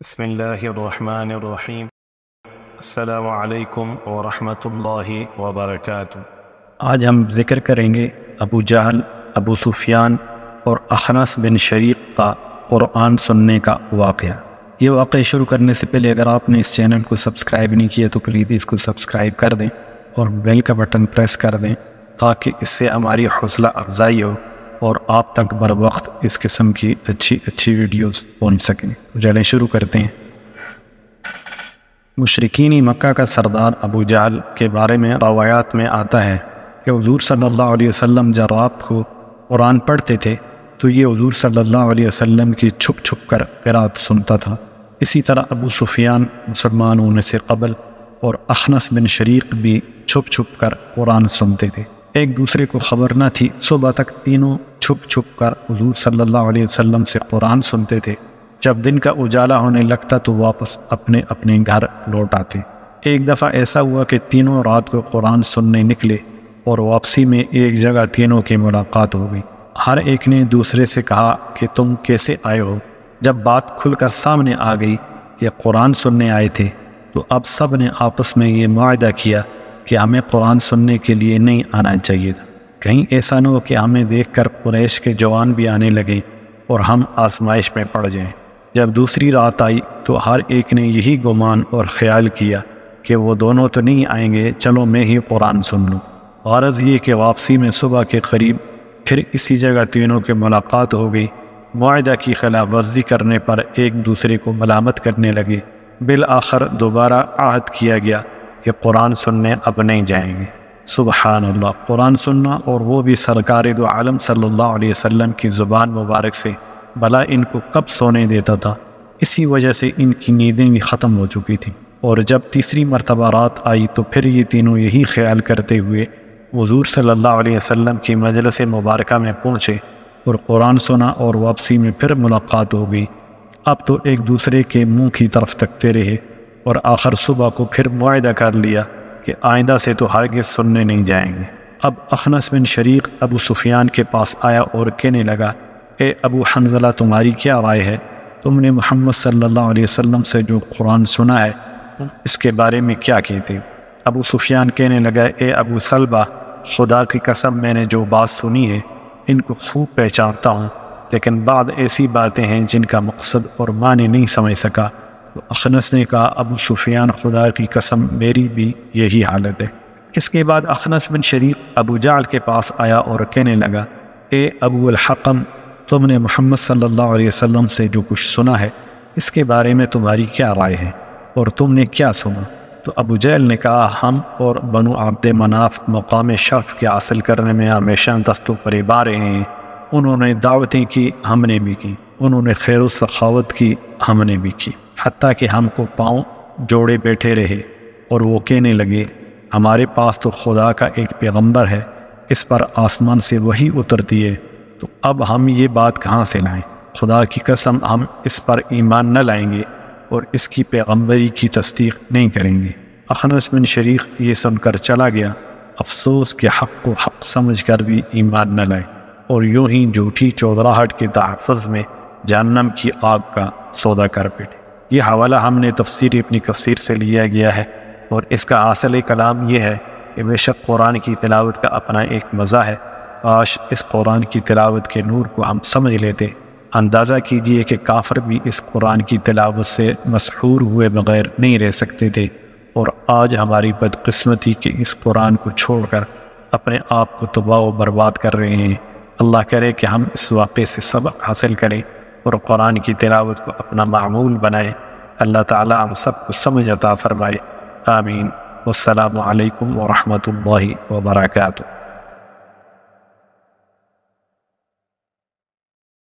بسم اللہ الرحمن الرحیم۔ السلام علیکم ورحمۃ اللہ وبرکاتہ۔ آج ہم ذکر کریں گے ابو جہل، ابو سفیان اور اخنس بن شریق کا قرآن سننے کا واقعہ۔ یہ واقعہ شروع کرنے سے پہلے اگر آپ نے اس چینل کو سبسکرائب نہیں کیا تو پلیز اس کو سبسکرائب کر دیں اور بیل کا بٹن پریس کر دیں تاکہ اس سے ہماری حوصلہ افزائی ہو اور آپ تک بر وقت اس قسم کی اچھی ویڈیوز پہنچ سکیں۔ چلیں شروع کرتے ہیں۔ مشرکین مکہ کا سردار ابو جہل کے بارے میں روایات میں آتا ہے کہ حضور صلی اللہ علیہ وسلم جب رات کو قرآن پڑھتے تھے تو یہ حضور صلی اللہ علیہ وسلم کی چھپ چھپ کر قرات سنتا تھا۔ اسی طرح ابو سفیان مسلمان ہونے سے قبل اور اخنس بن شریق بھی چھپ چھپ کر قرآن سنتے تھے۔ ایک دوسرے کو خبر نہ تھی، صبح تک تینوں چھپ چھپ کر حضور صلی اللہ علیہ وسلم سے قرآن سنتے تھے۔ جب دن کا اجالا ہونے لگتا تو واپس اپنے اپنے گھر لوٹ آتے۔ ایک دفعہ ایسا ہوا کہ تینوں رات کو قرآن سننے نکلے اور واپسی میں ایک جگہ تینوں کی ملاقات ہو گئی۔ ہر ایک نے دوسرے سے کہا کہ تم کیسے آئے ہو؟ جب بات کھل کر سامنے آ گئی کہ قرآن سننے آئے تھے تو اب سب نے آپس میں یہ معاہدہ کیا کہ ہمیں قرآن سننے کے لیے نہیں آنا چاہیے تھا، کہیں ایسا نہ ہو کہ ہمیں دیکھ کر قریش کے جوان بھی آنے لگیں اور ہم آزمائش میں پڑ جائیں۔ جب دوسری رات آئی تو ہر ایک نے یہی گمان اور خیال کیا کہ وہ دونوں تو نہیں آئیں گے، چلو میں ہی قرآن سن لوں۔ غرض یہ کہ واپسی میں صبح کے قریب پھر اسی جگہ تینوں کی ملاقات ہو گئی۔ معاہدہ کی خلاف ورزی کرنے پر ایک دوسرے کو ملامت کرنے لگے۔ بالآخر دوبارہ عہد کیا گیا کہ قرآن سننے اب نہیں جائیں گے۔ سبحان اللہ، قرآن سننا اور وہ بھی سرکار دو عالم صلی اللہ علیہ وسلم کی زبان مبارک سے، بھلا ان کو کب سونے دیتا تھا۔ اسی وجہ سے ان کی نیندیں بھی ختم ہو چکی تھیں، اور جب تیسری مرتبہ رات آئی تو پھر یہ تینوں یہی خیال کرتے ہوئے حضور صلی اللہ علیہ وسلم کی مجلس مبارکہ میں پہنچے اور قرآن سنا اور واپسی میں پھر ملاقات ہو گئی۔ اب تو ایک دوسرے کے منہ کی طرف تکتے رہے اور آخر صبح کو پھر معاہدہ کر لیا کہ آئندہ سے تو ہرگز سننے نہیں جائیں گے۔ اب اخنس بن شریق ابو سفیان کے پاس آیا اور کہنے لگا، اے ابو حنظلہ، تمہاری کیا رائے ہے؟ تم نے محمد صلی اللہ علیہ وسلم سے جو قرآن سنا ہے تم اس کے بارے میں کیا کہتے ہو؟ ابو سفیان کہنے لگا، اے ابو سلبہ، خدا کی قسم میں نے جو بات سنی ہے ان کو خوب پہچانتا ہوں، لیکن بعض ایسی باتیں ہیں جن کا مقصد اور معنی نہیں سمجھ سکا۔ تو اخنس نے کہا، ابو سفیان، خدا کی قسم میری بھی یہی حالت ہے۔ اس کے بعد اخنس بن شریق ابو جہل کے پاس آیا اور کہنے لگا، اے ابو الحکم، تم نے محمد صلی اللہ علیہ وسلم سے جو کچھ سنا ہے اس کے بارے میں تمہاری کیا رائے ہے اور تم نے کیا سنا؟ تو ابو جہل نے کہا، ہم اور بنو عبد مناف مقام شرف کے حاصل کرنے میں ہمیشہ دستوں پریبار رہے ہیں۔ انہوں نے دعوتیں کی، ہم نے بھی کی، انہوں نے خیر و سخاوت کی، ہم نے بھی کی، حتیٰ کہ ہم کو پاؤں جوڑے بیٹھے رہے اور وہ کہنے لگے، ہمارے پاس تو خدا کا ایک پیغمبر ہے، اس پر آسمان سے وحی اترتی ہے، تو اب ہم یہ بات کہاں سے لائیں؟ خدا کی قسم ہم اس پر ایمان نہ لائیں گے اور اس کی پیغمبری کی تصدیق نہیں کریں گے۔ اخنس بن شریق یہ سن کر چلا گیا، افسوس کہ حق کو حق سمجھ کر بھی ایمان نہ لائے، اور یوں ہی جھوٹی چودراہٹ کے تحفظ میں جہنم کی آگ کا سودا کر بیٹھے۔ یہ حوالہ ہم نے تفسیر ابن کثیر سے لیا گیا ہے، اور اس کا اصل کلام یہ ہے کہ بے شک قرآن کی تلاوت کا اپنا ایک مزہ ہے، کاش اس قرآن کی تلاوت کے نور کو ہم سمجھ لیتے۔ اندازہ کیجئے کہ کافر بھی اس قرآن کی تلاوت سے مسحور ہوئے بغیر نہیں رہ سکتے تھے، اور آج ہماری بدقسمتی کہ اس قرآن کو چھوڑ کر اپنے آپ کو تباہ و برباد کر رہے ہیں۔ اللہ کرے کہ ہم اس واقعے سے سبق حاصل کریں اور قرآن کی تلاوت کو اپنا معمول بنائیں۔ اللہ تعالی ہم سب کو سمجھ عطا فرمائے، آمین۔ والسلام علیکم ورحمۃ اللہ وبرکاتہ۔